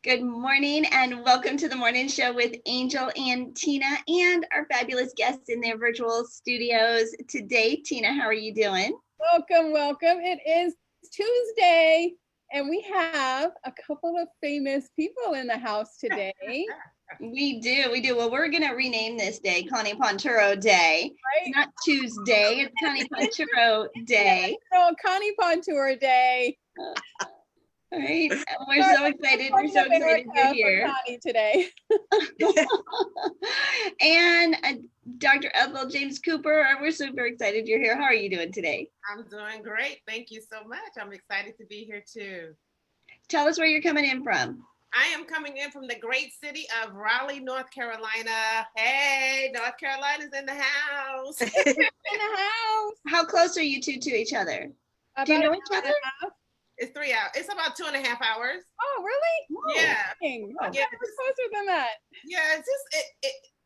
Good morning and welcome to the morning show with Angel and Tina and our fabulous guests in their virtual studios today. Tina, how are you doing? Welcome. It is Tuesday and we have a couple of famous people in the house today. We do. Well, we're going to rename this day Conni Ponturo Day. Right? It's not Tuesday, it's Conni Ponturo Day. So Conni Ponturo Day. All right. We're so excited. We're so excited you're here. Conni today. And Dr. Ethel James Cooper, we're super excited you're here. How are you doing today? I'm doing great. Thank you so much. I'm excited to be here too. Tell us where you're coming in from. I am coming in from the great city of Raleigh, North Carolina. Hey, North Carolina's in the house. In the house. How close are you two to each other? Do you know each other? It's 3 hours. It's about 2.5 hours. Oh, really? Yeah. Oh, yeah. It's closer than that. Yeah, it's just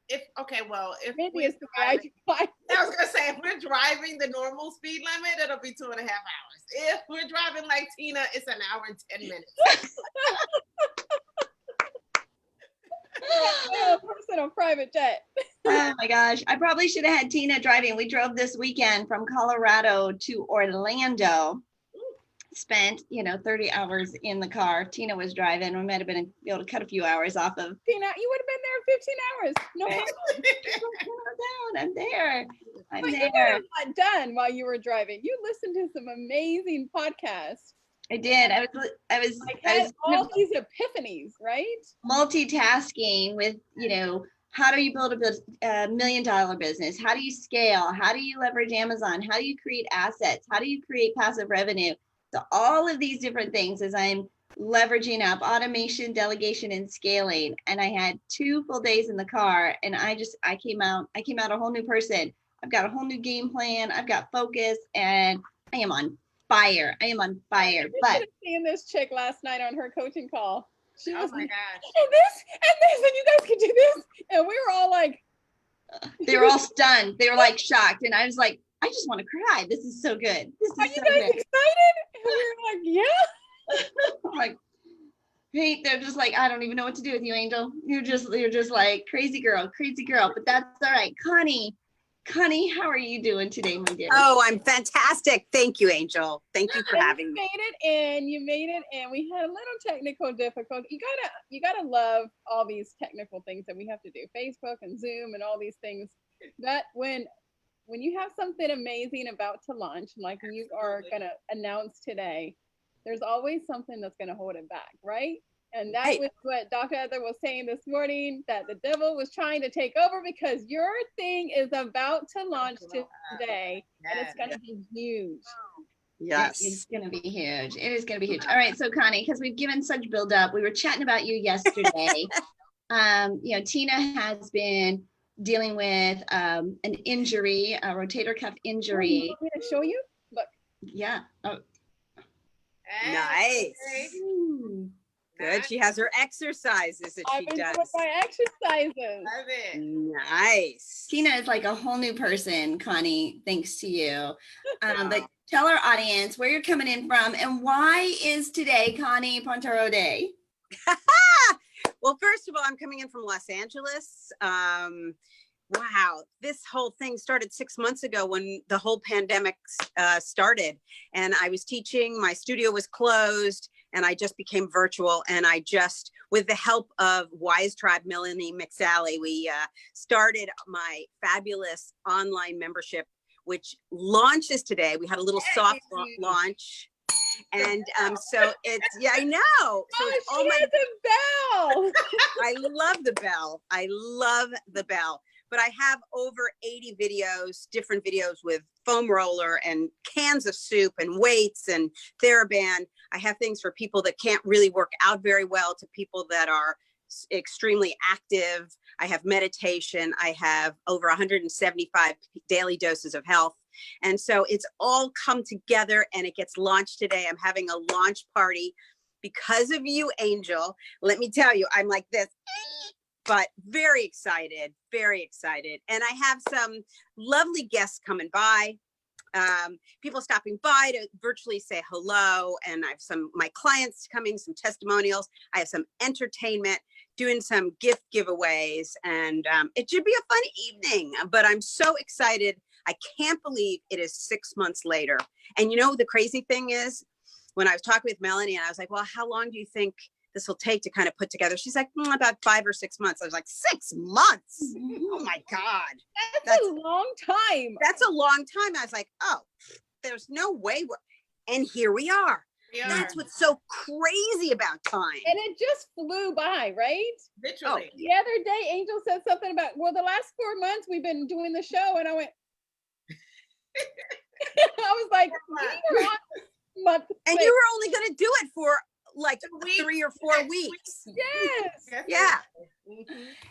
if maybe it's the way I was gonna say if we're driving the normal speed limit, it'll be 2.5 hours. If we're driving like Tina, it's an hour and 10 minutes. Personal private jet. Oh my gosh. I probably should have had Tina driving. We drove this weekend from Colorado to Orlando. Spent 30 hours in the car. Tina was driving. We might have been able to cut a few hours off of Tina. You would have been there 15 hours. No problem. I'm there. But you would have not done while you were driving. You listened to some amazing podcasts. I did. I was all these epiphanies, right? Multitasking with, how do you build a $1 million business? How do you scale? How do you leverage Amazon? How do you create assets? How do you create passive revenue? So all of these different things as I'm leveraging up automation, delegation, and scaling. And I had 2 full days in the car and I came out a whole new person. I've got a whole new game plan. I've got focus and I am on fire. But seeing this chick last night on her coaching call. She was my gosh. And this, and you guys can do this. And we were all like, they were all stunned. They were like shocked. And I was like, I just want to cry. This is so good. Are you guys excited? And we were like, yeah. I'm like, hey, they're just like, I don't even know what to do with you, Angel. You're just like crazy girl. But that's all right. Conni, how are you doing today, my dear? Oh, I'm fantastic. Thank you, Angel. Thank you for having me. You made it in. We had a little technical difficulty. You gotta love all these technical things that we have to do. Facebook and Zoom and all these things. That when you have something amazing about to launch, like you are gonna announce today, there's always something that's gonna hold it back, right? And that was what Dr. Ethel was saying this morning, that the devil was trying to take over because your thing is about to launch today. And it's going to be huge. Yes. It's going to be huge. It is going to be huge. All right. So Conni, because we've given such build up, we were chatting about you yesterday. Tina has been dealing with an injury, a rotator cuff injury. You want me to show you? Look. Yeah. Oh. Nice. Ooh. Good. She has her exercises that she does. With my exercises. Love it. Nice. Tina is like a whole new person, Conni, thanks to you. But tell our audience where you're coming in from and why is today Conni Ponturo Day? Well, first of all, I'm coming in from Los Angeles. Wow, this whole thing started 6 months ago when the whole pandemic started. And I was teaching, my studio was closed, and I just became virtual. And I just, with the help of Wise Tribe, Melanie McSally, we started my fabulous online membership, which launches today. We had a little soft launch. And so it's, yeah, I know. So it's all my bell. I love the bell. But I have over 80 videos, different videos with foam roller and cans of soup and weights and TheraBand. I have things for people that can't really work out very well to people that are extremely active. I have meditation. I have over 175 daily doses of health. And so it's all come together and it gets launched today. I'm having a launch party because of you, Angel. Let me tell you, I'm like this. But very excited. And I have some lovely guests coming by. people stopping by to virtually say hello. And I have my clients coming, some testimonials. I have some entertainment, doing some gift giveaways, and it should be a fun evening. But I'm so excited. I can't believe it is 6 months later. And you know, the crazy thing is, when I was talking with Melanie and I was like, well, how long do you think this will take to kind of put together? She's like, about 5 or 6 months. I was like, 6 months? Oh my God. That's a long time. That's a long time. I was like, oh, there's no way. And here we are. That's what's so crazy about time. And it just flew by, right? Literally. The other day, Angel said something about, well, the last 4 months we've been doing the show. And I went, I was like, we were on month. And you were only going to do it for like 3 or 4 weeks. Yes. Yeah.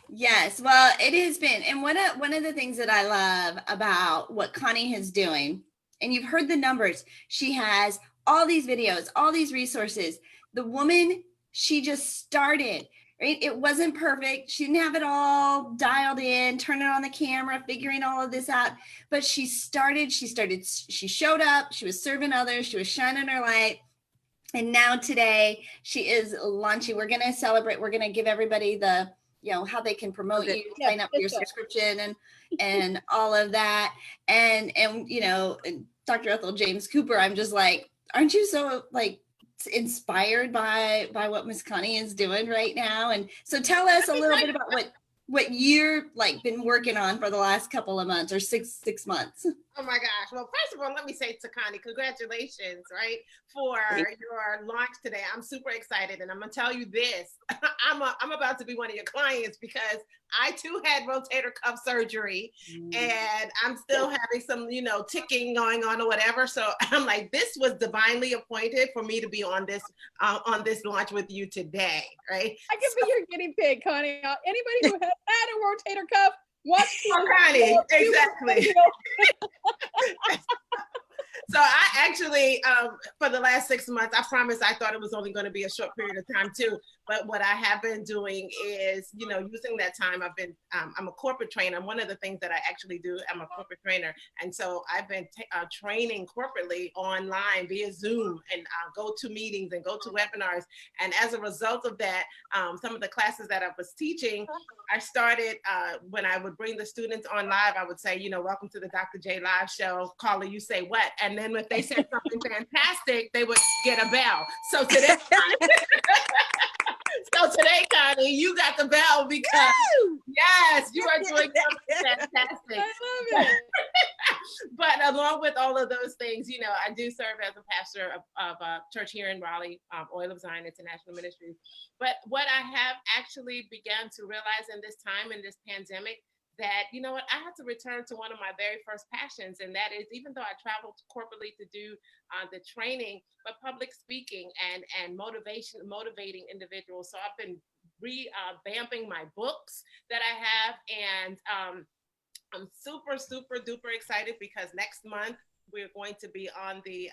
Yes. Well, it has been. And one of the things that I love about what Conni is doing, and you've heard the numbers, she has all these videos, all these resources. The woman, she just started, right? It wasn't perfect. She didn't have it all dialed in, turning on the camera, figuring all of this out. But she showed up, she was serving others, she was shining her light. And now today she is launching. We're going to celebrate. We're going to give everybody the, how they can promote you, sign up for your subscription and all of that. And Dr. Ethel James Cooper, I'm just like, aren't you so like inspired by what Miss Conni is doing right now? And so tell us a little bit about what you're like been working on for the last couple of months or six months. Oh my gosh. Well, first of all, let me say to Conni, congratulations, right, for your launch today. I'm super excited. And I'm going to tell you this, I'm about to be one of your clients because I too had rotator cuff surgery and I'm still having some, ticking going on or whatever. So I'm like, this was divinely appointed for me to be on this launch with you today, right? I can be your guinea pig, Conni. Anybody who has had a rotator cuff, watch Conni, exactly. So I actually, for the last 6 months, I promise I thought it was only going to be a short period of time too. But what I have been doing is, using that time, I'm a corporate trainer. One of the things that I actually do, I'm a corporate trainer. And so I've been training corporately online via Zoom and go to meetings and go to webinars. And as a result of that, some of the classes that I was teaching, I started when I would bring the students on live, I would say, welcome to the Dr. J Live Show. Caller, you say what? And then if they said something fantastic, they would get a bell. So today, Conni, you got the bell because yes, you are doing something fantastic. I love it. But along with all of those things, I do serve as a pastor of a church here in Raleigh, Oil of Zion International Ministries. But what I have actually begun to realize in this time, in this pandemic, that, I had to return to one of my very first passions. And that is, even though I traveled corporately to do the training, but public speaking and motivating individuals. So I've been revamping my books that I have. And I'm super, super duper excited because next month we're going to be on the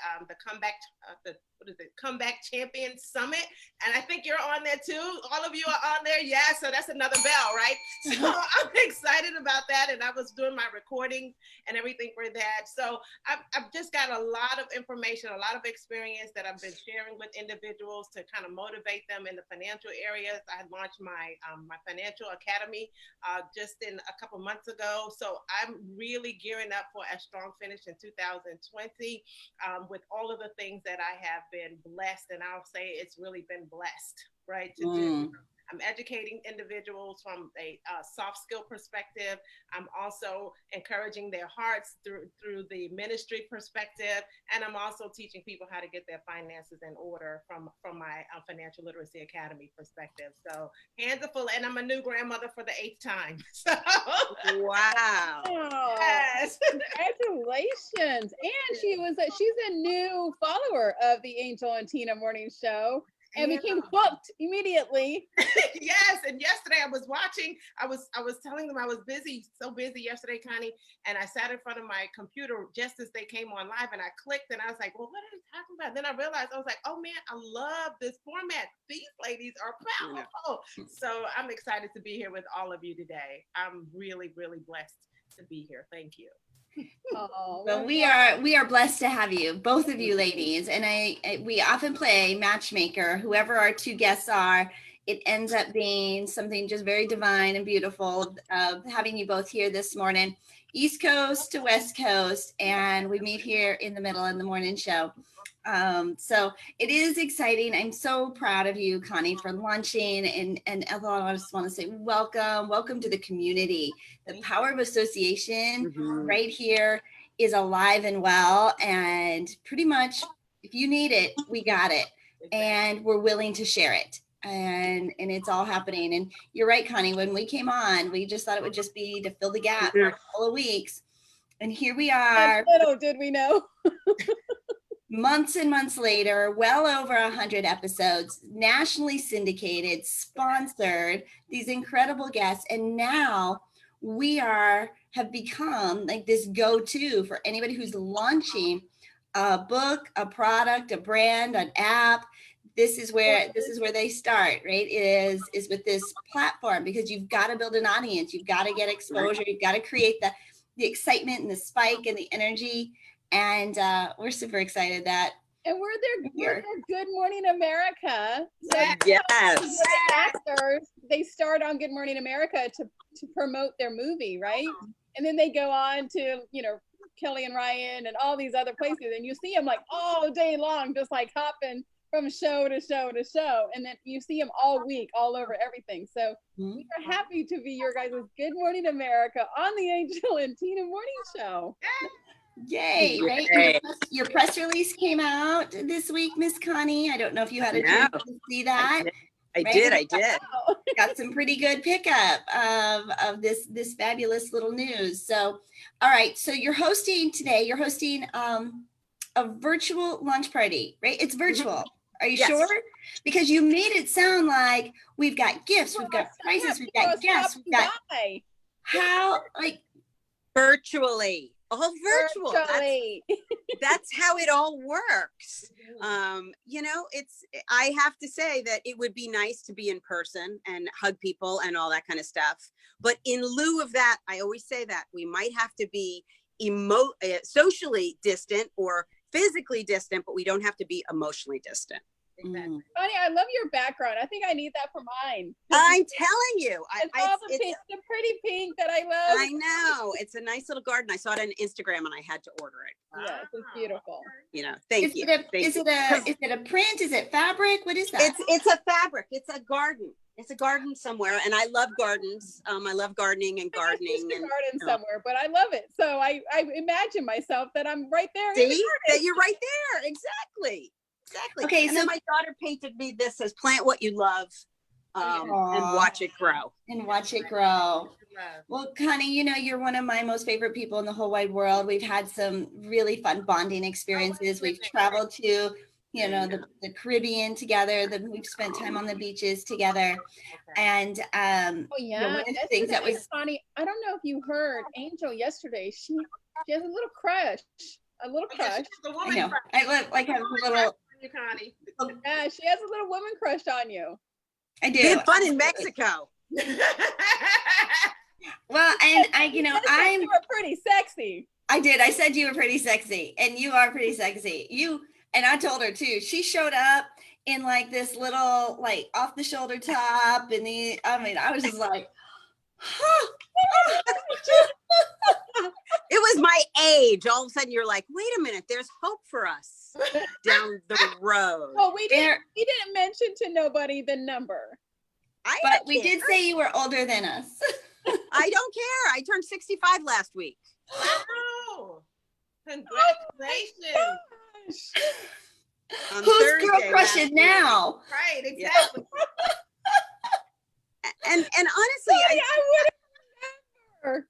Comeback Champion Summit. And I think you're on there too. All of you are on there. Yeah. So that's another bell, right? So I'm excited about that. And I was doing my recording and everything for that. So I've just got a lot of information, a lot of experience that I've been sharing with individuals to kind of motivate them in the financial areas. I launched my financial academy just in a couple months ago. So I'm really gearing up for a strong finish in 2020 with all of the things that I have been blessed, and I'll say it's really been blessed, right, to do. I'm educating individuals from a soft skill perspective. I'm also encouraging their hearts through the ministry perspective, and I'm also teaching people how to get their finances in order from my Financial Literacy Academy perspective. So hands are full, and I'm a new grandmother for the 8th time. So wow! Yes, congratulations! And she's a new follower of the Angel and Tina Morning Show. And became hooked immediately. Yes, and yesterday I was watching. I was telling them I was so busy yesterday, Conni, and I sat in front of my computer just as they came on live, and I clicked, and I was like, "Well, what are they talking about?" Then I realized I was like, "Oh man, I love this format. These ladies are powerful." So I'm excited to be here with all of you today. I'm really, really blessed to be here. Thank you. Oh, But we are blessed to have you, both of you ladies. And we often play matchmaker. Whoever our two guests are, it ends up being something just very divine and beautiful of having you both here this morning, East Coast to West Coast, and we meet here in the middle in the morning show. So it is exciting. I'm so proud of you, Conni, for launching, and Ethel, I just want to say welcome to the community. The power of association right here is alive and well, and pretty much if you need it, we got it, and we're willing to share it. And it's all happening. And you're right, Conni, when we came on, we just thought it would just be to fill the gap for a couple of weeks. And here we are. Little did we know. Months and months later, well over 100 episodes, nationally syndicated, sponsored, these incredible guests. And now we have become like this go-to for anybody who's launching a book, a product, a brand, an app. This is where they start, right? Is with this platform, because you've got to build an audience, you've got to get exposure, you've got to create the excitement and the spike and the energy. And we're super excited that. And we're their Good Morning America. So yes. Actors, they start on Good Morning America to promote their movie, right? And then they go on to, Kelly and Ryan and all these other places. And you see them like all day long, just like hopping from show to show to show. And then you see them all week, all over everything. So we are happy to be your guys' Good Morning America on the Angel and Tina Morning Show. Yay, right? Your press release came out this week, Miss Conni. I don't know if you had a chance to see that. I did. Got some pretty good pickup of this fabulous little news. So, all right. So you're hosting a virtual launch party, right? It's virtual. Are you sure? Because you made it sound like we've got gifts, we've got prizes, we've got guests, we've got virtually. All virtual. That's how it all works. I have to say that it would be nice to be in person and hug people and all that kind of stuff. But in lieu of that, I always say that we might have to be socially distant or physically distant, but we don't have to be emotionally distant. Exactly. Conni, I love your background. I think I need that for mine. I'm telling you. It's the pretty pink that I love. I know. It's a nice little garden. I saw it on Instagram and I had to order it. Yes, it's beautiful. Thank you. Is it a print? Is it fabric? What is that? It's a fabric. It's a garden. It's a garden somewhere. And I love gardens. I love gardening and gardening. Garden somewhere, but I love it. So I imagine myself that I'm right there. See? That you're right there. Exactly. Okay, and then my daughter painted me this as "Plant what you love, and watch it grow." Well, Conni, you're one of my most favorite people in the whole wide world. We've had some really fun bonding experiences. We've traveled to, the Caribbean together. We've spent time on the beaches together. And one of the things that was funny. I don't know if you heard Angel yesterday. She has a little crush. I know. I have a little. Conni. Yeah, she has a little woman crush on you. I do. We had fun in Mexico. Well, and you were pretty sexy. I did. I said you were pretty sexy, and you are pretty sexy. And I told her too. She showed up in like this little off the shoulder top, and I was just like, it was my age. All of a sudden you're like, wait a minute, there's hope for us down the road. Well, we didn't mention to nobody the number. But we did say you were older than us. I don't care. I turned 65 last week. Wow. Congratulations. Who's girl crushing now? Right, exactly. And honestly, I would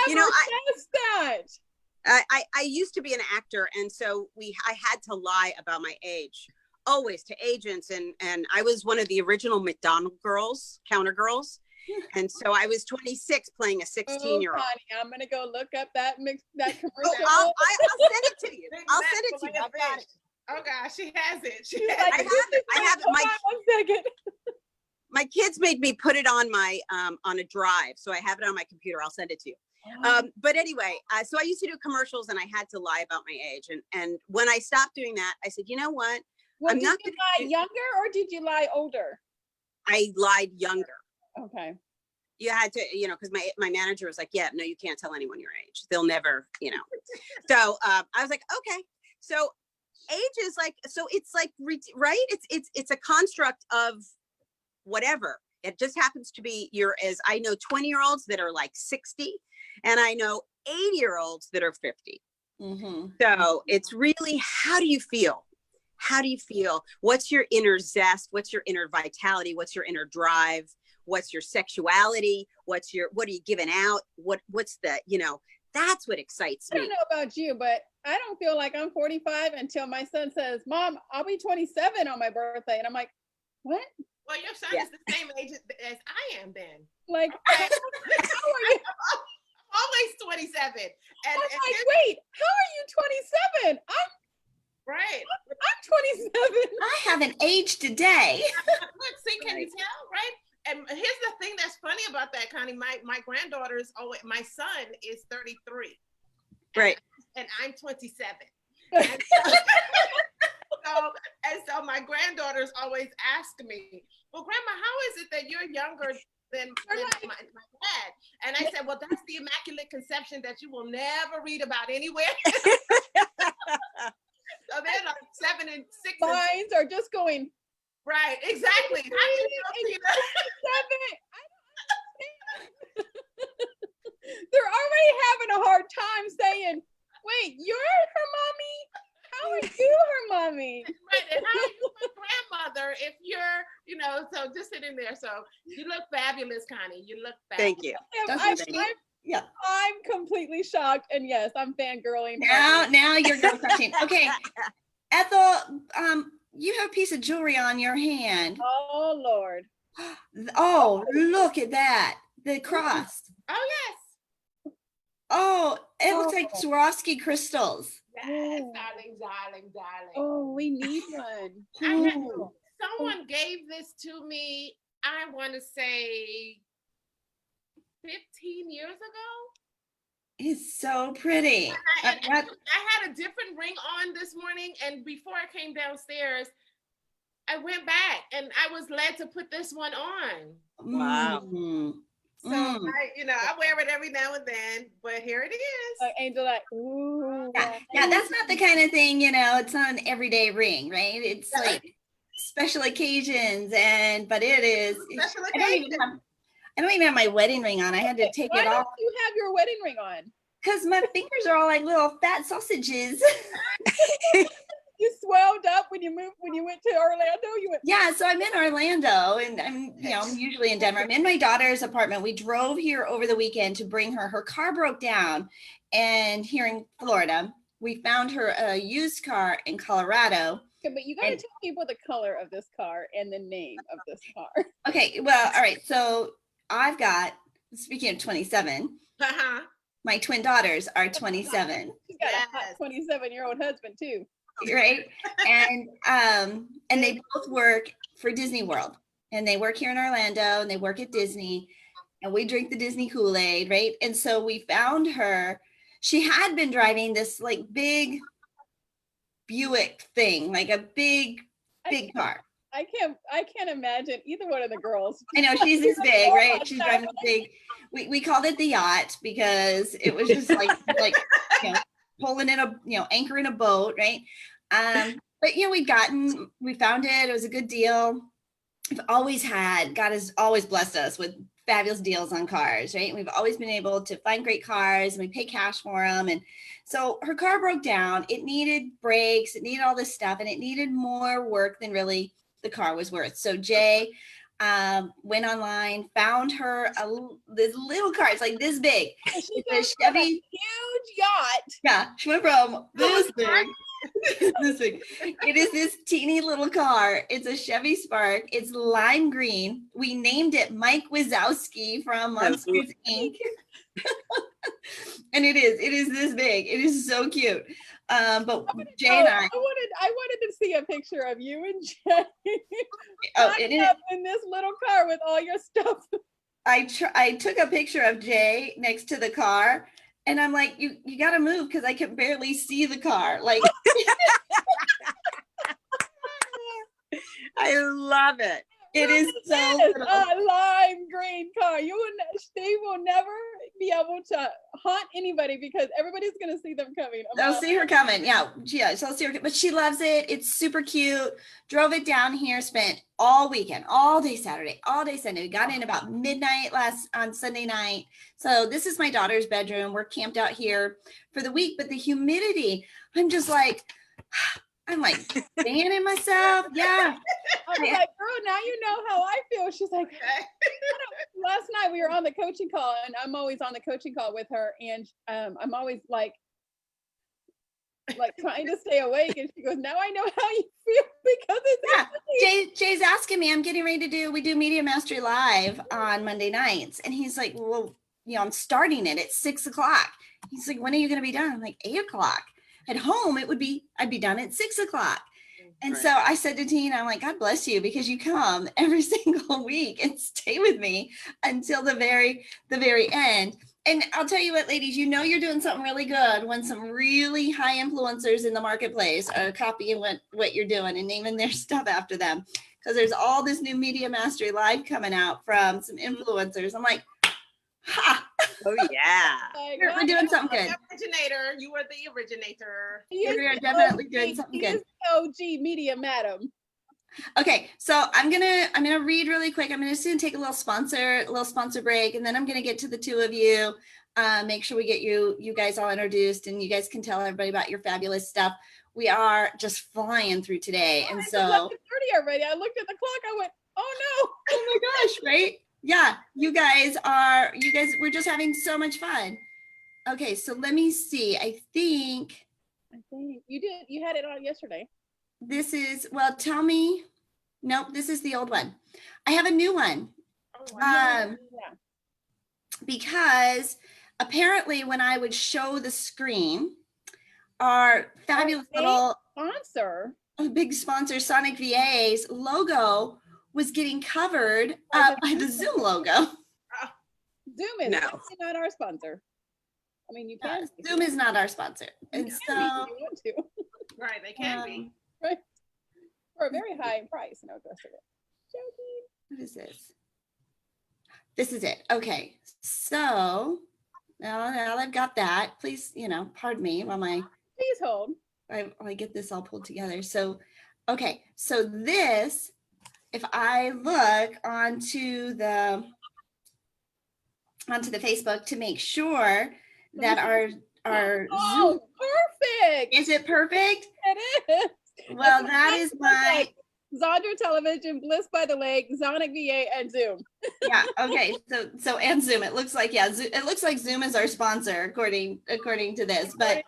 never guessed that. I used to be an actor, and so I had to lie about my age, always to agents, and I was one of the original McDonald girls, counter girls, and so I was 26 playing a 16-year-old. Conni, I'm gonna go look up that commercial. I'll send it to you. I'll send it to you. I've got it. Oh gosh, she has it. I have it. One second. My kids made me put it on my on a drive, so I have it on my computer. I'll send it to you. But anyway, so I used to do commercials and I had to lie about my age. And when I stopped doing that, I said, you know what? Well, I'm did not you gonna lie younger or did you lie older? I lied younger. Okay. You had to, because my manager was like, yeah, no, you can't tell anyone your age. They'll never, So I was like, okay. So age is like, so it's like, right? It's a construct of whatever. It just happens to be I know 20-year-olds that are like 60, and I know 80-year-olds that are 50. Mm-hmm. So it's really, how do you feel? How do you feel? What's your inner zest? What's your inner vitality? What's your inner drive? What's your sexuality? What are you giving out? What's the, that's what excites me. I don't know about you, but I don't feel like I'm 45 until my son says, Mom, I'll be 27 on my birthday. And I'm like, what? Well, your son is the same age as I am then. Like, how are you? Always 27. I'm like, wait, how are you 27? Right. I'm 27. I haven't aged a day. Look, see, can you tell, right? And here's the thing that's funny about that, Connie. My granddaughter's always, my son is 33. Right. And I'm 27. And so my granddaughters always ask me, well, Grandma, how is it that you're younger than my dad? And I said, well, that's the immaculate conception that you will never read about anywhere. So they're like 7 and 6. Minds are just going. Right, exactly. How do you know? They're already having a hard time saying, wait, you're her mommy? How are you her mommy? Right, and how are you my grandmother if you're, so just sitting there. So you look fabulous, Connie. You look fabulous. Thank you. I'm completely shocked. And yes, I'm fangirling. Now you're girl crushing. Okay. Ethel, you have a piece of jewelry on your hand. Oh, Lord. Oh, look at that. The cross. Oh, yes. Oh, it looks like Swarovski crystals. Yes, darling. Oh, we need one. Someone gave this to me, I want to say 15 years ago. It's so pretty. I had a different ring on this morning, and before I came downstairs, I went back and I was led to put this one on. Wow. So I wear it every now and then, but here it is. Angel, like, ooh. Yeah, that's not the kind of thing, it's not an everyday ring, right? It's like special occasions, but it is. Special I don't even have my wedding ring on. I had to take it off. Why don't you have your wedding ring on? Because my fingers are all like little fat sausages. You swelled up when you went to Orlando. Yeah, so I'm in Orlando, and I'm usually in Denver. I'm in my daughter's apartment. We drove here over the weekend to bring her. Her car broke down, and here in Florida, we found her a used car in Colorado. Okay, but you got to tell people the color of this car and the name of this car. Okay, well, all right. So I've got, speaking of 27, my twin daughters are 27. She's got a hot 27-year-old husband too. Right. And they both work for Disney World, and they work here in Orlando, and they work at Disney, and we drink the Disney Kool-Aid. Right. And so we found her. She had been driving this like big Buick thing, like a big car. I can't imagine either one of the girls. I know, she's this big, right? She's driving this big. We called it the yacht because it was just like pulling in anchoring a boat, right? But we found it. It was a good deal. God has always blessed us with fabulous deals on cars, right? We've always been able to find great cars, and we pay cash for them. And so her car broke down. It needed brakes. It needed all this stuff, and it needed more work than really the car was worth. So Jay went online, found her this little car. It's like this big. It's a Chevy, huge yacht. Yeah, she went from this big. This big. It is this teeny little car. It's a Chevy Spark. It's lime green. We named it Mike Wazowski from Monsters Inc. And it is this big. It is so cute. But Jay and I wanted to see a picture of you and Jay. In this little car with all your stuff. I took a picture of Jay next to the car, and I'm like, you got to move because I can barely see the car. Like, I love it. it is so Yes, little. a lime green car. They will never be able to haunt anybody because everybody's gonna see them coming. They'll see her coming. Yeah, so I'll see her. But she loves it. It's super cute. Drove it down here. Spent all weekend, all day Saturday, all day Sunday. We got in about midnight on Sunday night. So this is my daughter's bedroom. We're camped out here for the week. But the humidity, I'm just like, I'm like fanning myself. Yeah. I'm like, girl, now you know how I feel. She's like, last night we were on the coaching call, and I'm always on the coaching call with her, and I'm always like trying to stay awake, and she goes, now I know how you feel because it's Jay's asking me, I'm getting ready to we do Media Mastery Live on Monday nights, and he's like, well, I'm starting it at 6:00. He's like, when are you going to be done? I'm like, 8:00. At home, I'd be done at 6:00. And so I said to Tina, I'm like, God bless you, because you come every single week and stay with me until the very end. And I'll tell you what, ladies, you're doing something really good when some really high influencers in the marketplace are copying what you're doing and naming their stuff after them. Because there's all this new Media Mastery Live coming out from some influencers. I'm like, ha! Oh yeah. We're doing something good. Originator, you were the originator. We're definitely doing something good. OG media madam. Okay, so I'm gonna read really quick. I'm just gonna take a little sponsor break, and then I'm gonna get to the two of you. Make sure we get you guys all introduced, and you guys can tell everybody about your fabulous stuff. We are just flying through today, and so 11:30 already. I looked at the clock. I went, oh no! Oh my gosh! Right? Yeah, you guys, we're just having so much fun. Okay, so let me see. I think you did. You had it on yesterday. This is, tell me. Nope, this is the old one. I have a new one. Oh, yeah. Because apparently when I would show the screen, our fabulous little big sponsor, Sonic VA's logo was getting covered by the Zoom logo. Zoom is not our sponsor. I mean, you can. Zoom is not our sponsor. And so, right, they can be. Right. For a very high price. No, the rest of it. What is this? This is it. Okay. So now that I've got that, please, pardon me while please hold. I get this all pulled together. So, okay. So this, if I look onto the Facebook to make sure that our Zoom, perfect. Is it perfect? It is. Well, that is my Zondra Television, Bliss by the Lake, Sonic VA, and Zoom. Yeah. Okay. So and Zoom. It looks like it looks like Zoom is our sponsor according to this, but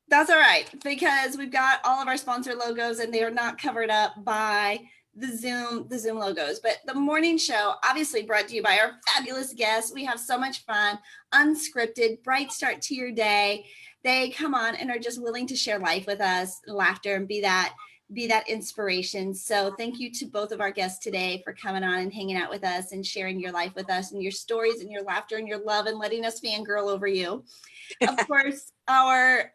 that's all right because we've got all of our sponsor logos and they are not covered up by the Zoom logos. But the morning show, obviously brought to you by our fabulous guests. We have so much fun, unscripted, bright start to your day. They come on and are just willing to share life with us, laughter, and be that inspiration. So thank you to both of our guests today for coming on and hanging out with us and sharing your life with us and your stories and your laughter and your love and letting us fangirl over you. Of course, our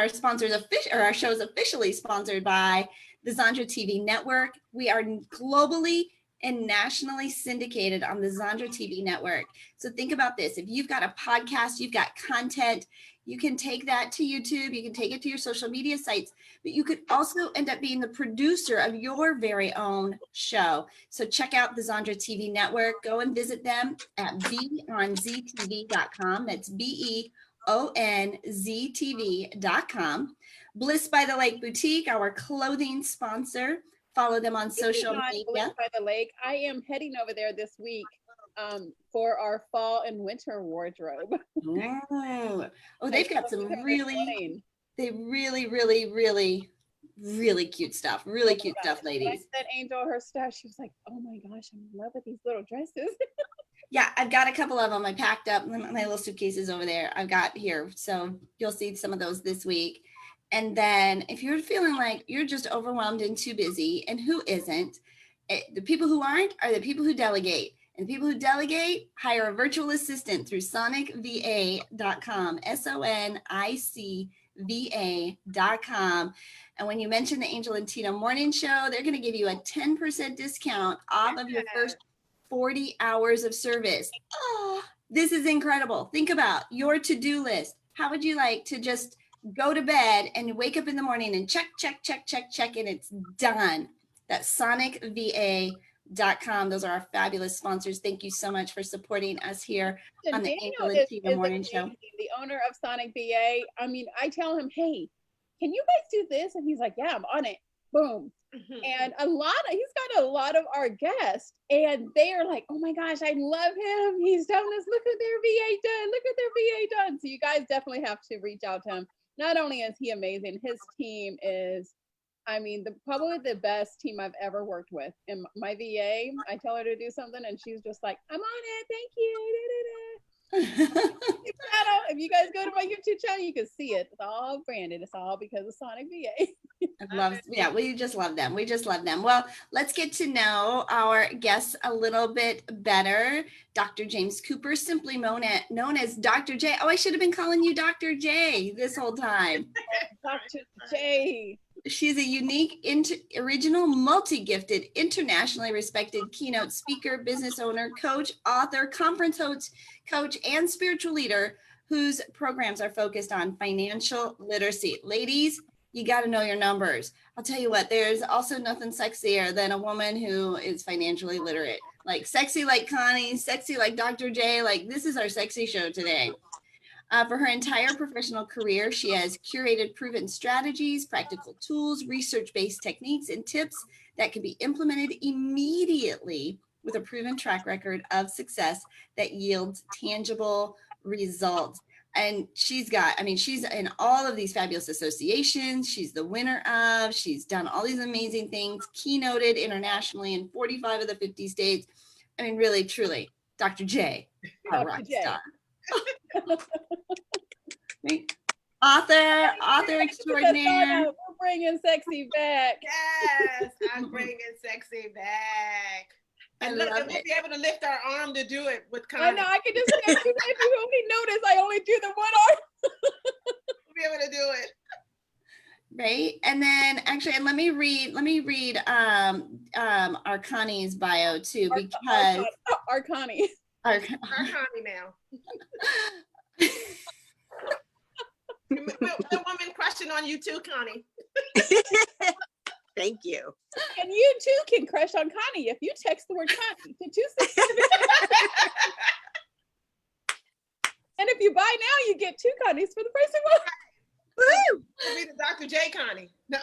sponsors our show is officially sponsored by the Zondra TV network. We are globally and nationally syndicated on the Zondra TV network. So think about this. If you've got a podcast, you've got content, you can take that to YouTube, you can take it to your social media sites, but you could also end up being the producer of your very own show. So check out the Zondra TV network. Go and visit them at beonztv.com. That's beonztv.com. Bliss by the Lake Boutique, our clothing sponsor. Follow them on social media. Bliss by the Lake. I am heading over there this week for our fall and winter wardrobe. Oh, they've got some really cute stuff. Really cute stuff, ladies. I sent Angel her stuff. She was like, "Oh my gosh, I'm in love with these little dresses." Yeah, I've got a couple of them. I packed up my little suitcases over there. I've got here, so you'll see some of those this week. And then if you're feeling like you're just overwhelmed and too busy, and who isn't, The people who aren't are the people who delegate. And the people who delegate hire a virtual assistant through sonicva.com, sonicva.com. And when you mention the Angel and Tina Morning Show, they're going to give you a 10% discount off of your first 40 hours of service. Oh, this is incredible. Think about your to-do list. How would you like to just go to bed and wake up in the morning and check, and it's done? That's sonicva.com. Those are our fabulous sponsors. Thank you so much for supporting us here on the Angel and Tina Morning Show. The owner of Sonic VA. I mean, I tell him, hey, can you guys do this? And he's like, yeah, I'm on it. Boom. And he's got a lot of our guests, and they are like, oh my gosh, I love him. He's done this. Look at their VA done. Look at their VA done. So you guys definitely have to reach out to him. Not only is he amazing, his team is, I mean, probably the best team I've ever worked with. In my VA, I tell her to do something, and she's just like, I'm on it. Thank you. If you guys go to my YouTube channel, you can see it. It's all branded. It's all because of Sonic VA. We just love them. Well, let's get to know our guests a little bit better. Dr. James Cooper, simply known as Dr. J. Oh, I should have been calling you Dr. J this whole time. Dr. J. She's a unique, original, multi-gifted, internationally respected keynote speaker, business owner, coach, author, conference host, coach, and spiritual leader whose programs are focused on financial literacy. Ladies, you got to know your numbers. I'll tell you what, there's also nothing sexier than a woman who is financially literate. Like sexy like Conni, sexy like Dr. J, like this is our sexy show today. For her entire professional career, she has curated proven strategies, practical tools, research-based techniques, and tips that can be implemented immediately with a proven track record of success that yields tangible results. And she's in all of these fabulous associations. She's the winner of, she's done all these amazing things, keynoted internationally in 45 of the 50 states. I mean, really, truly, Dr. J, a rock star. Right? Author extraordinaire. We're bringing sexy back. Yes, I'm bringing sexy back. And look, we'll be able to lift our arm to do it with Conni. I know, I can just, if you only notice, I only do the one arm. We'll be able to do it. Right. And then actually, and let me read our Connie's bio too, because our Conni. Our Conni now. The woman crushing on you too, Conni. Thank you. And you too can crush on Conni if you text the word Conni to 267. And if you buy now, you get 2 Connies for the price of 1. Woo! It'll be the Dr. J Conni. No.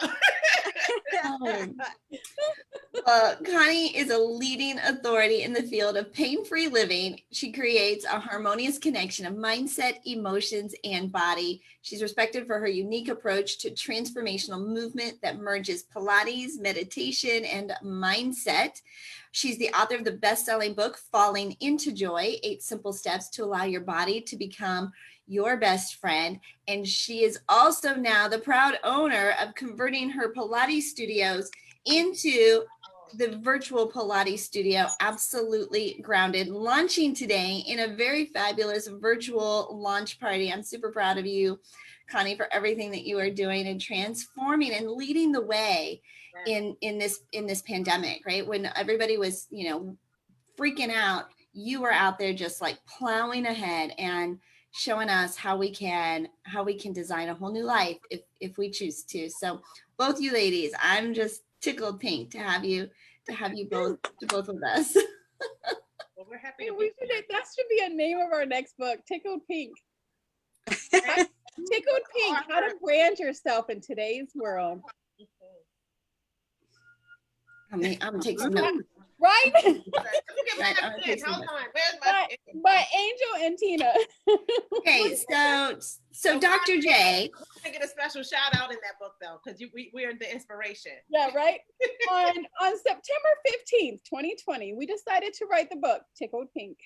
Conni is a leading authority in the field of pain-free living. She creates a harmonious connection of mindset, emotions, and body. She's respected for her unique approach to transformational movement that merges Pilates, meditation, and mindset. She's the author of the best-selling book, Falling into Joy, 8 Simple Steps to Allow Your Body to Become Your Best Friend. And she is also now the proud owner of converting her Pilates studios into the virtual Pilates studio, Absolutely Grounded, launching today in a very fabulous virtual launch party. I'm super proud of you, Conni, for everything that you are doing and transforming and leading the way in this pandemic, right? When everybody was, freaking out, you were out there just like plowing ahead and showing us how we can design a whole new life if we choose to. So both you ladies, I'm just tickled pink to have you both with us. Well, we're happy. That should be a name of our next book, Tickled Pink. Tickled Pink, how to brand yourself in today's world. I'm gonna take some notes. Right? By Angel and Tina. Okay, so Dr. J. I get a special shout out in that book though, because we're the inspiration. Yeah, right. On September 15th, 2020, we decided to write the book Tickled Pink.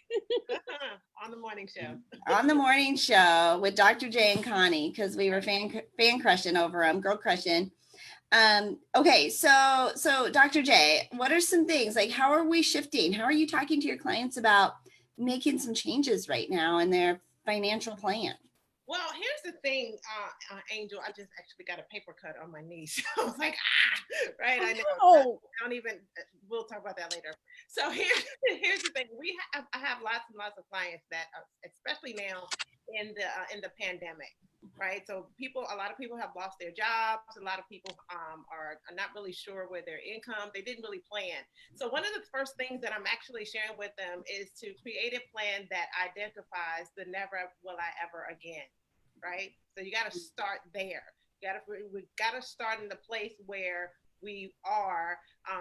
On the morning show. On the morning show with Dr. J and Conni, because we were fan crushing over them, girl crushing. Okay, so Dr. J, what are some things, like how are we shifting? How are you talking to your clients about making some changes right now in their financial plan? Well, here's the thing, Angel. I just actually got a paper cut on my knee. So I was like, right? I know. Oh, Don't even. We'll talk about that later. So here's the thing. I have lots and lots of clients that, especially now in the pandemic, right? So a lot of people have lost their jobs. A lot of people are not really sure where their income. They didn't really plan. So one of the first things that I'm actually sharing with them is to create a plan that identifies the never will I ever again. Right? So you got to start there. We got to start in the place where we are,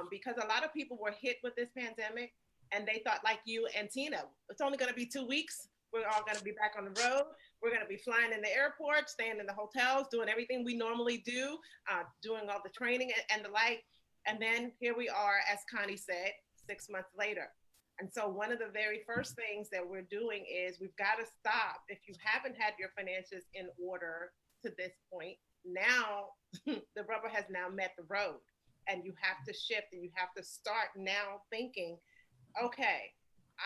because a lot of people were hit with this pandemic, and they thought, like you and Tina, it's only going to be 2 weeks. We're all going to be back on the road. We're going to be flying in the airport, staying in the hotels, doing everything we normally do, doing all the training and the like. And then here we are, as Conni said, 6 months later. And so one of the very first things that we're doing is we've got to stop. If you haven't had your finances in order to this point, now the rubber has now met the road, and you have to shift, and you have to start now thinking, okay,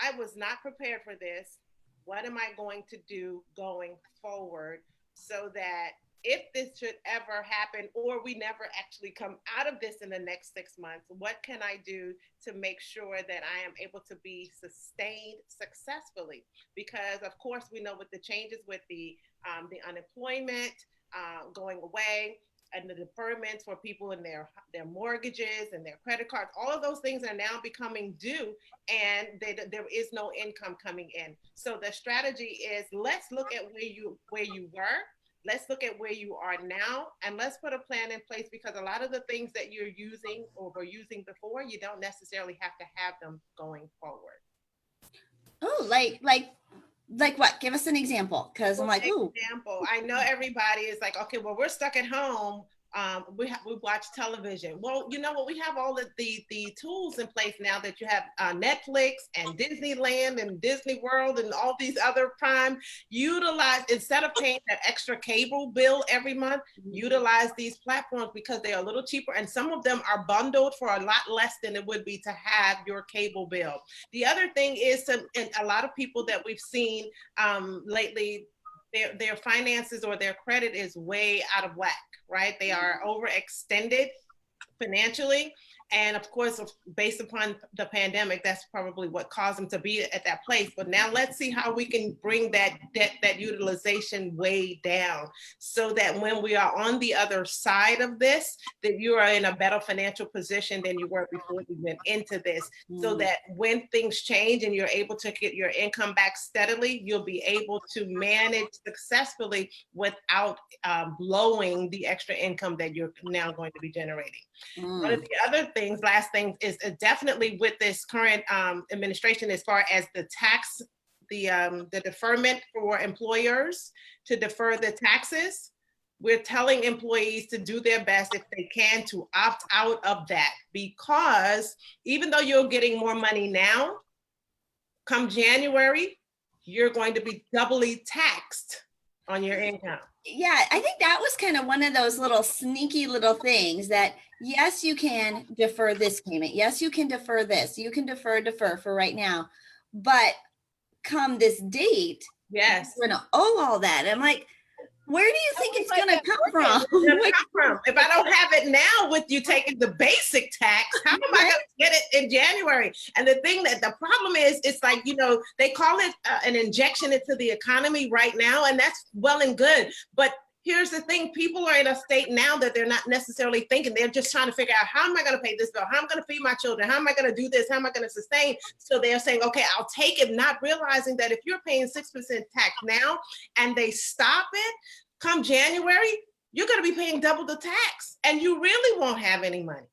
I was not prepared for this. What am I going to do going forward so that if this should ever happen, or we never actually come out of this in the next 6 months, what can I do to make sure that I am able to be sustained successfully? Because of course we know with the changes with the unemployment going away, and the deferments for people in their mortgages and their credit cards, all of those things are now becoming due, and there is no income coming in. So the strategy is, let's look at where you were. Let's look at where you are now, and let's put a plan in place, because a lot of the things that you're using or were using before, you don't necessarily have to have them going forward. Oh, like what? Give us an example, because I'm like, ooh. Example. I know everybody is like, okay, well, we're stuck at home. We watch television. Well, you know what? We have all the tools in place now that you have Netflix and Disneyland and Disney World and all these other Prime. Utilize, instead of paying that extra cable bill every month, utilize these platforms, because they are a little cheaper, and some of them are bundled for a lot less than it would be to have your cable bill. The other thing is, and a lot of people that we've seen lately, their finances or their credit is way out of whack, right? They are overextended financially. And of course, based upon the pandemic, that's probably what caused them to be at that place. But now let's see how we can bring that utilization way down, so that when we are on the other side of this, that you are in a better financial position than you were before you went into this. So that when things change and you're able to get your income back steadily, you'll be able to manage successfully without blowing the extra income that you're now going to be generating. One of the other things, last thing, is definitely with this current administration, as far as the tax, the deferment for employers to defer the taxes. We're telling employees to do their best, if they can, to opt out of that, because even though you're getting more money now, come January, you're going to be doubly taxed on your income. Yeah, I think that was kind of one of those little sneaky little things that, yes, you can defer this payment. Yes, you can defer this. You can defer for right now. But come this date, yes, you're going to owe all that. I'm like, where do you think it's going to come from? If I don't have it now with you taking the basic tax, how am I going to get it in January? And the problem is, it's like, they call it an injection into the economy right now, and that's well and good. But here's the thing, people are in a state now that they're not necessarily thinking. They're just trying to figure out, how am I going to pay this bill? How am I going to feed my children? How am I going to do this? How am I going to sustain? So they're saying, okay, I'll take it, not realizing that if you're paying 6% tax now and they stop it, come January, you're going to be paying double the tax, and you really won't have any money.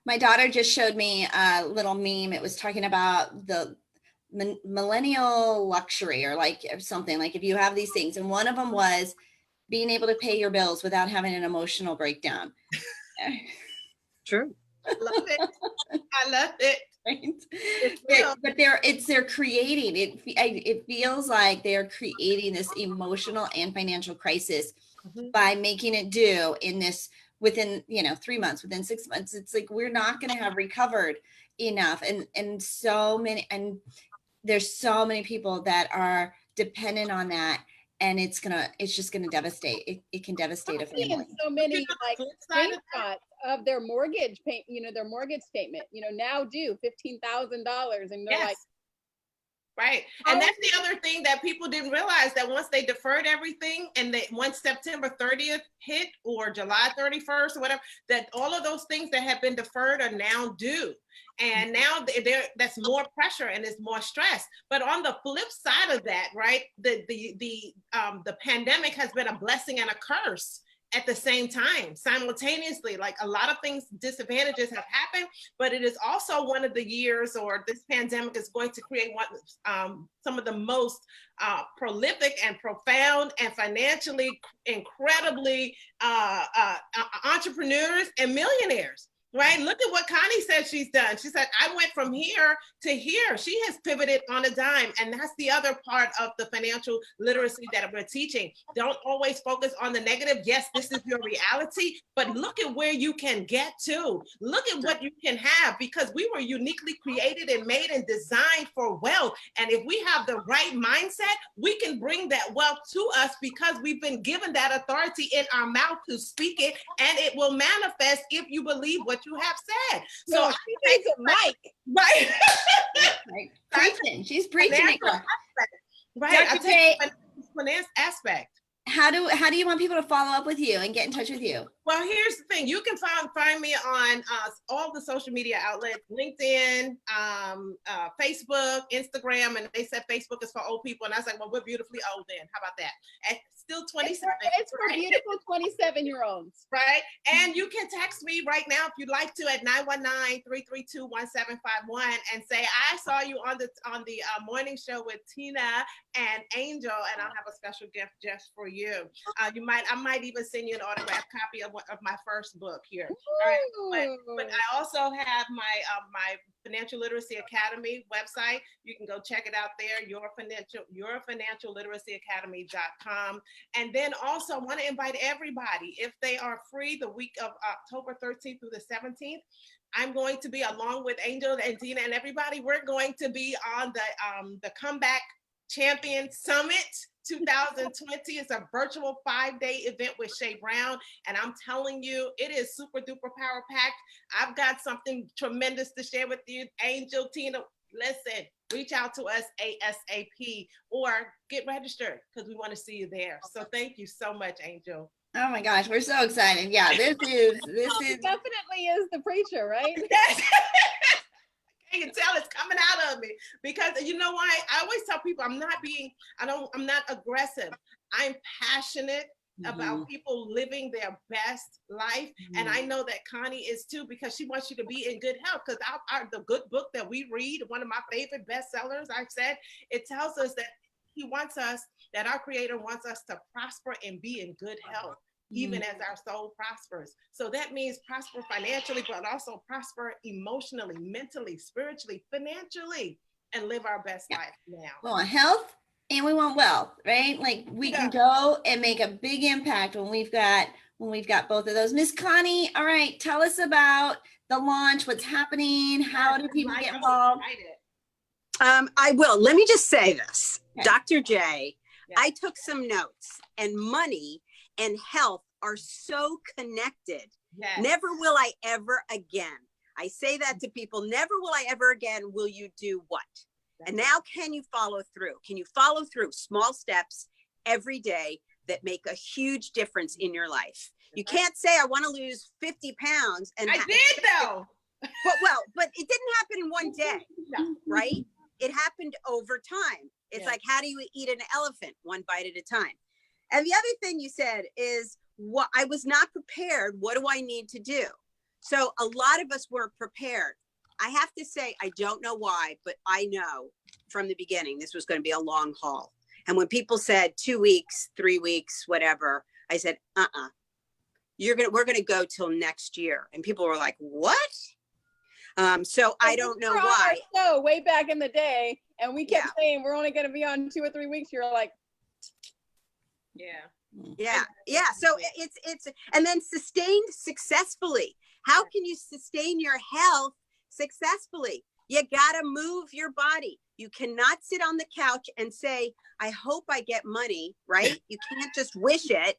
My daughter just showed me a little meme. It was talking about the millennial luxury, or something like, if you have these things, and one of them was being able to pay your bills without having an emotional breakdown. True. I love it. I love it. Right? But they're creating it. It feels like they're creating this emotional and financial crisis by making it due in this within, 3 months, within 6 months. It's like, we're not going to have recovered enough. And there's so many people that are dependent on that. And it's just gonna devastate. It can devastate a family. So many like screenshots of their mortgage pay, their mortgage statement, now due $15,000, and they're like, right. And that's the other thing that people didn't realize, that once they deferred everything, and once September 30th hit, or July 31st or whatever, that all of those things that have been deferred are now due. And now that's more pressure and it's more stress. But on the flip side of that, right, the pandemic has been a blessing and a curse at the same time, simultaneously. Like, a lot of things, disadvantages have happened, but it is also one of the years, or this pandemic is going to create some of the most prolific and profound and financially incredibly entrepreneurs and millionaires. Right? Look at what Conni said she's done. She said, I went from here to here. She has pivoted on a dime. And that's the other part of the financial literacy that we're teaching. Don't always focus on the negative. Yes, this is your reality, but look at where you can get to. Look at what you can have, because we were uniquely created and made and designed for wealth. And if we have the right mindset, we can bring that wealth to us, because we've been given that authority in our mouth to speak it, and it will manifest if you believe what you have said. So she needs a mic. Right. Right. Preaching. She's preaching it. Right. Dr. J, finance aspect. How do you want people to follow up with you and get in touch with you? Well, here's the thing. You can find me on all the social media outlets: LinkedIn, Facebook, Instagram. And they said Facebook is for old people. And I was like, well, we're beautifully old then. How about that? And still 27. It's for beautiful 27-year-olds. Right. And you can text me right now if you'd like to at 919-332-1751 and say, I saw you on the morning show with Tina and Angel, and I'll have a special gift just for you. I might even send you an autographed copy of my first book here. All right. But I also have my Financial Literacy Academy website. You can go check it out there, yourfinancialliteracyacademy.com. And then also, I want to invite everybody, if they are free, the week of October 13th through the 17th, I'm going to be, along with Angel and Dina and everybody, we're going to be on the Comeback Champion Summit 2020. It's a virtual 5-day event with Shay Brown. And I'm telling you, it is super duper power packed. I've got something tremendous to share with you. Angel, Tina, listen, reach out to us ASAP or get registered, because we want to see you there. So thank you so much, Angel. Oh my gosh, we're so excited. Yeah, this is definitely is the preacher, right? You can tell it's coming out of me, because you know why? I always tell people I'm not aggressive. I'm passionate about people living their best life. And I know that Conni is too, because she wants you to be in good health. Because the good book that we read, one of my favorite bestsellers, I've said, it tells us that our Creator wants us to prosper and be in good health, even as our soul prospers. So that means prosper financially, but also prosper emotionally, mentally, spiritually, financially, and live our best life now. We want health and we want wealth, right? Like, we can go and make a big impact when we've got both of those. Miss Conni, all right, tell us about the launch, what's happening, how do people get involved? I will. Let me just say this, okay. Dr. J, I took some notes, and money and health are so connected. Yes. Never will I ever again. I say that to people, never will I ever again will you do what? And now, can you follow through? Can you follow through small steps every day that make a huge difference in your life? You can't say, I want to lose 50 pounds. And I did though. But it didn't happen in one day, right? It happened over time. It's like, how do you eat an elephant? One bite at a time. And the other thing you said is, what I was not prepared. What do I need to do? So a lot of us were prepared. I have to say, I don't know why, but I know from the beginning, this was going to be a long haul. And when people said 2 weeks, 3 weeks, whatever, I said, we're going to go till next year. And people were like, what? So I don't know why. So way back in the day, and we kept saying, we're only going to be on 2 or 3 weeks. You're like, Yeah. Yeah. So it's, and then sustained successfully. How can you sustain your health successfully? You got to move your body. You cannot sit on the couch and say, I hope I get money, right? You can't just wish it.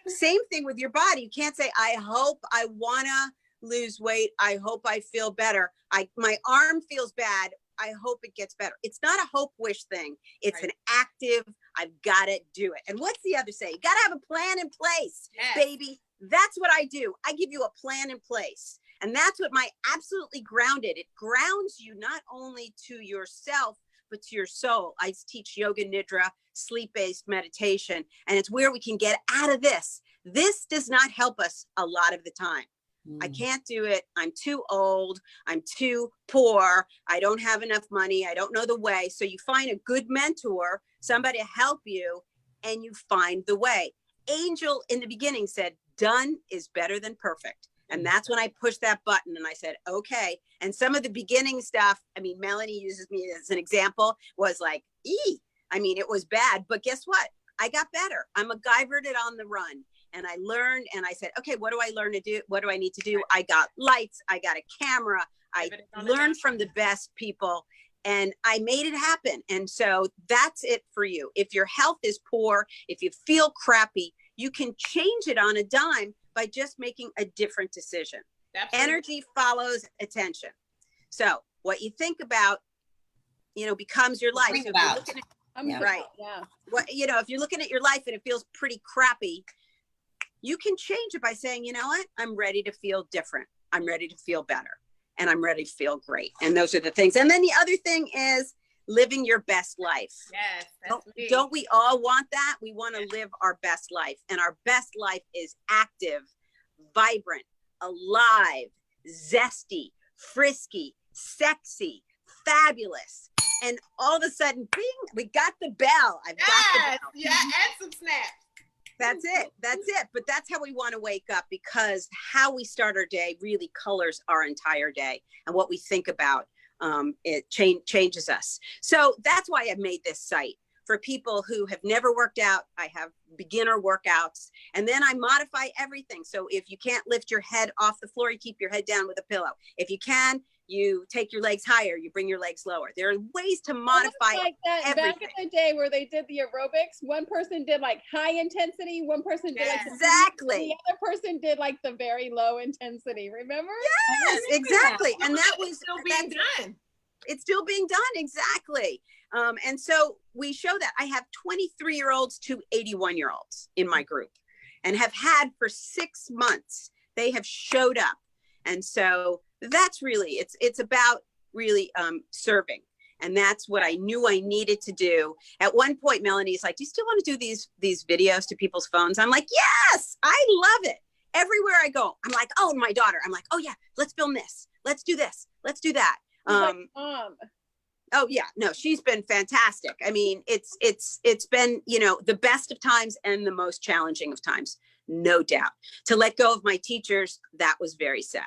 Same thing with your body. You can't say, I hope I want to lose weight. I hope I feel better. My arm feels bad. I hope it gets better. It's not a hope wish thing. It's an active, I've got to do it. And what's the other say? You got to have a plan in place, baby. That's what I do. I give you a plan in place. And that's what my absolutely grounded. It grounds you not only to yourself, but to your soul. I teach yoga nidra, sleep-based meditation, and it's where we can get out of this. This does not help us a lot of the time. I can't do it. I'm too old. I'm too poor. I don't have enough money. I don't know the way. So you find a good mentor, somebody to help you, and you find the way. Angel in the beginning said, done is better than perfect. And that's when I pushed that button and I said, okay. And some of the beginning stuff, I mean, Melanie uses me as an example, was like, I mean, it was bad, but guess what? I got better. I MacGyvered it on the run. And I learned, and I said, okay, what do I learn to do? What do I need to do? I got lights, I got a camera, I learned from the best people, and I made it happen. And so that's it for you. If your health is poor, if you feel crappy, you can change it on a dime by just making a different decision. Absolutely. Energy follows attention. So what you think about, becomes your life. So about. Right. Yeah. What, if you're looking at your life and it feels pretty crappy, you can change it by saying, you know what? I'm ready to feel different. I'm ready to feel better. And I'm ready to feel great. And those are the things. And then the other thing is living your best life. Yes. Don't we all want that? We want to live our best life. And our best life is active, vibrant, alive, zesty, frisky, sexy, fabulous. And all of a sudden, bing, we got the bell. I've got the bell. Yeah, and some snaps. That's it. That's it. But that's how we want to wake up, because how we start our day really colors our entire day. And what we think about, it changes us. So that's why I made this site for people who have never worked out. I have beginner workouts, and then I modify everything. So if you can't lift your head off the floor, you keep your head down with a pillow. If you can, you take your legs higher, you bring your legs lower. There are ways to modify like that everything. Back in the day where they did the aerobics, one person did like high intensity, one person did like exactly. The other person did like the very low intensity. Remember? Yes, exactly. And that was still being done. It's still being done. Exactly. And so we show that. I have 23-year-olds to 81-year-olds in my group, and have had for 6 months. They have showed up. And so that's really, it's about really serving. And that's what I knew I needed to do. At one point, Melanie's like, do you still want to do these videos to people's phones? I'm like, yes, I love it. Everywhere I go, I'm like, oh, my daughter, I'm like, oh yeah, let's film this. Let's do this. Let's do that. Oh yeah, no, she's been fantastic. I mean, it's been, the best of times and the most challenging of times, no doubt. To let go of my teachers, that was very sad.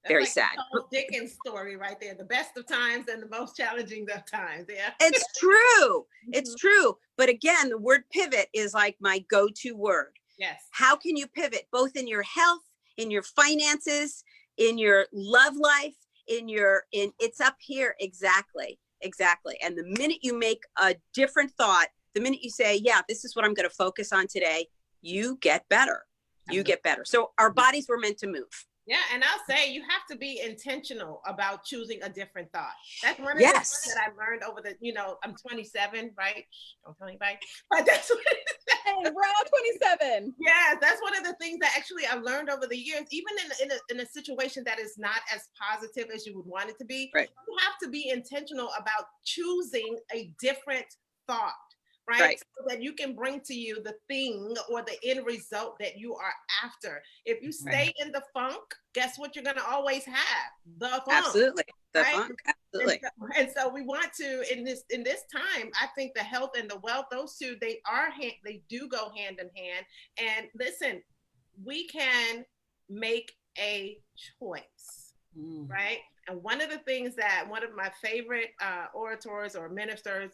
That's very like sad. Charles Dickens story right there. The best of times and the most challenging of times. Yeah. It's true. It's true. But again, the word pivot is like my go-to word. Yes. How can you pivot both in your health, in your finances, in your love life, it's up here. Exactly. And the minute you make a different thought, the minute you say, yeah, this is what I'm going to focus on today, you get better. You get better. So our bodies were meant to move. Yeah, and I'll say you have to be intentional about choosing a different thought. That's one of the things that I learned over the, I'm 27, right? Don't tell anybody. But that's what hey, we're all 27. Yeah, that's one of the things that actually I've learned over the years, even in a situation that is not as positive as you would want it to be. Right. You have to be intentional about choosing a different thought. Right? So that you can bring to you the thing or the end result that you are after. If you stay in the funk, guess what you're going to always have? The funk. Absolutely. The funk. Absolutely. And so we want to, in this time, I think the health and the wealth, those two, they do go hand in hand. And listen, we can make a choice, right? And one of the things that one of my favorite orators or ministers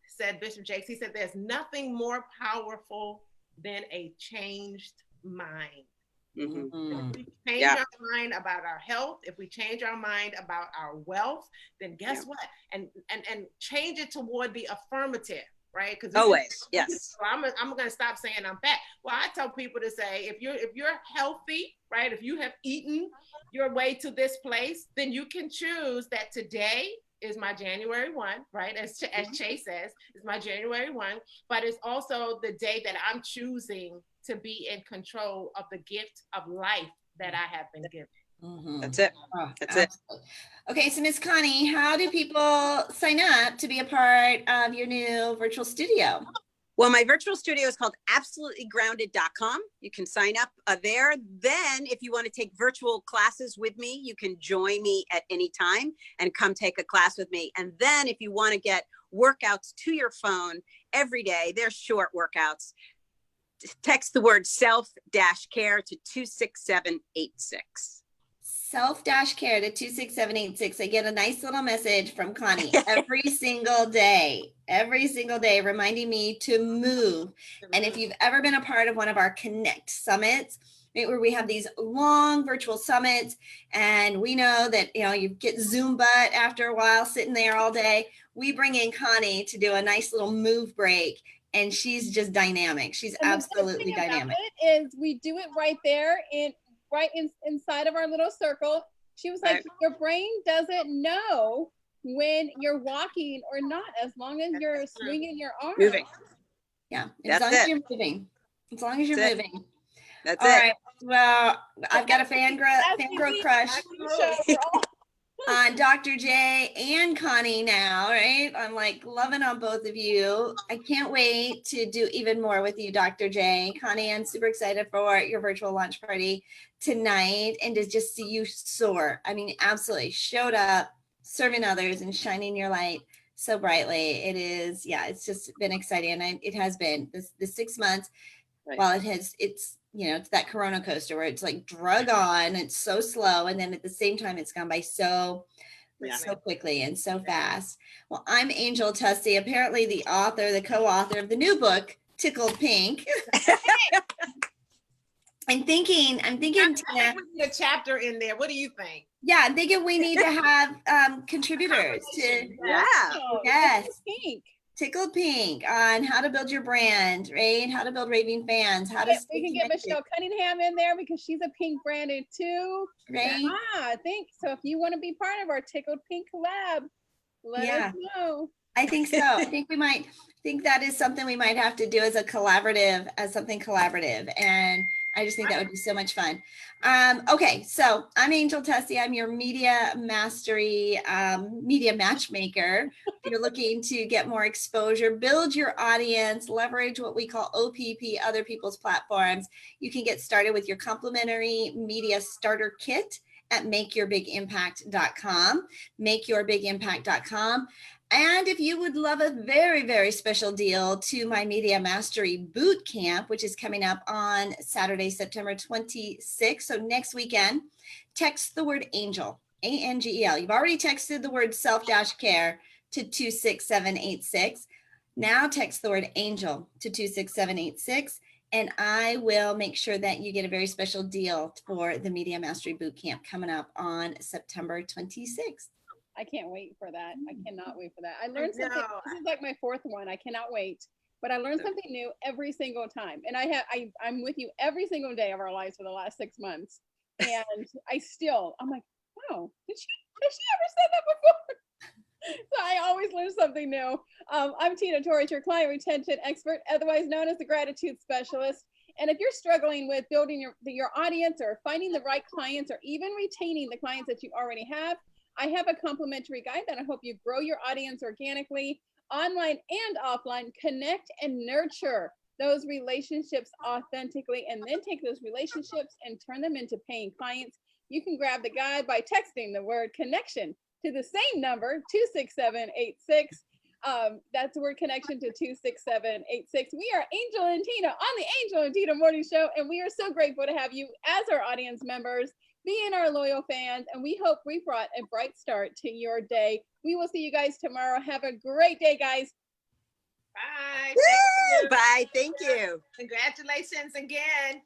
said, Bishop Jakes, he said, there's nothing more powerful than a changed mind. Mhm. If we change Yeah. our mind about our health, if we change our mind about our wealth, then guess what? And change it toward the affirmative, right? Because Always, yes. I'm going to stop saying I'm fat. Well, I tell people to say, if you're healthy, right? If you have eaten your way to this place, then you can choose that today is my January 1, right? As Chase says, it's my January 1, but it's also the day that I'm choosing to be in control of the gift of life that I have been given. Mhm. That's it. Oh, That's absolutely. Okay, so Miss Connie, how do people sign up to be a part of your new virtual studio? Well, my virtual studio is called absolutelygrounded.com. You can sign up there. Then if you want to take virtual classes with me, you can join me at any time and come take a class with me. And then if you want to get workouts to your phone every day, they're short workouts. Text the word self-care to 26786. Self-care to 26786. I get a nice little message from Connie every single day, reminding me to move. And if you've ever been a part of one of our Connect summits, right, where we have these long virtual summits, and we know that, you know, you get Zoom butt after a while sitting there all day, we bring in Connie to do a nice little move break. And she's just dynamic. She's absolutely dynamic. It is we do it right there inside of our little circle. She was like, your brain doesn't know when you're walking or not, as long as you're swinging your arm. Moving. Yeah, as long as you're moving. As long as you're moving. That's all it. right. Well, I've got a fangirl crush on Dr. J and Connie now, right? I'm like loving on both of you. I can't wait to do even more with you, Dr. J. Connie, I'm super excited for your virtual launch party tonight and to just see you soar. I mean, absolutely showed up, serving others and shining your light so brightly. It is, yeah, it's just been exciting. And it has been the 6 months. Right. Well, it's, you know, it's that Corona coaster where it's like drug on, it's so slow. And then at the same time, it's gone by so quickly and so fast. Well, I'm Angel Tusty, apparently the co-author of the new book, Tickled Pink. I'm thinking, I think we need a chapter in there. What do you think? Yeah, I'm thinking we need to have contributors to, yes. Pink. Tickled Pink on how to build your brand, right? How to build raving fans. We can get Michelle Cunningham in there because she's a pink branded too. Right. I think so. If you want to be part of our Tickled Pink collab, let us know. I think so. I think that is something we might have to do as something collaborative. And I just think that would be so much fun. Okay, so I'm Angel Tessie. I'm your media mastery, media matchmaker. If you're looking to get more exposure, build your audience, leverage what we call OPP, other people's platforms, you can get started with your complimentary media starter kit at makeyourbigimpact.com, makeyourbigimpact.com. And if you would love a very, very special deal to my Media Mastery Boot Camp, which is coming up on Saturday, September 26th, so next weekend, text the word ANGEL, ANGEL. You've already texted the word self-care to 26786. Now text the word ANGEL to 26786, and I will make sure that you get a very special deal for the Media Mastery Boot Camp coming up on September 26th. I can't wait for that. I cannot wait for that. I learned something. This is like my fourth one. I cannot wait. But I learned something new every single time. And I'm with you every single day of our lives for the last 6 months. And I'm like, wow, has she ever said that before? So I always learn something new. I'm Tina Torres, your client retention expert, otherwise known as the gratitude specialist. And if you're struggling with building your audience or finding the right clients or even retaining the clients that you already have, I have a complimentary guide that'll help you grow your audience organically, online and offline, connect and nurture those relationships authentically, and then take those relationships and turn them into paying clients. You can grab the guide by texting the word connection to the same number, 26786. That's the word connection to 26786. We are Angel and Tina on the Angel and Tina Morning Show, and we are so grateful to have you as our audience members, being our loyal fans, and we hope we brought a bright start to your day. We will see you guys tomorrow. Have a great day, guys. Bye. Woo! Bye. Thank you. Congratulations again.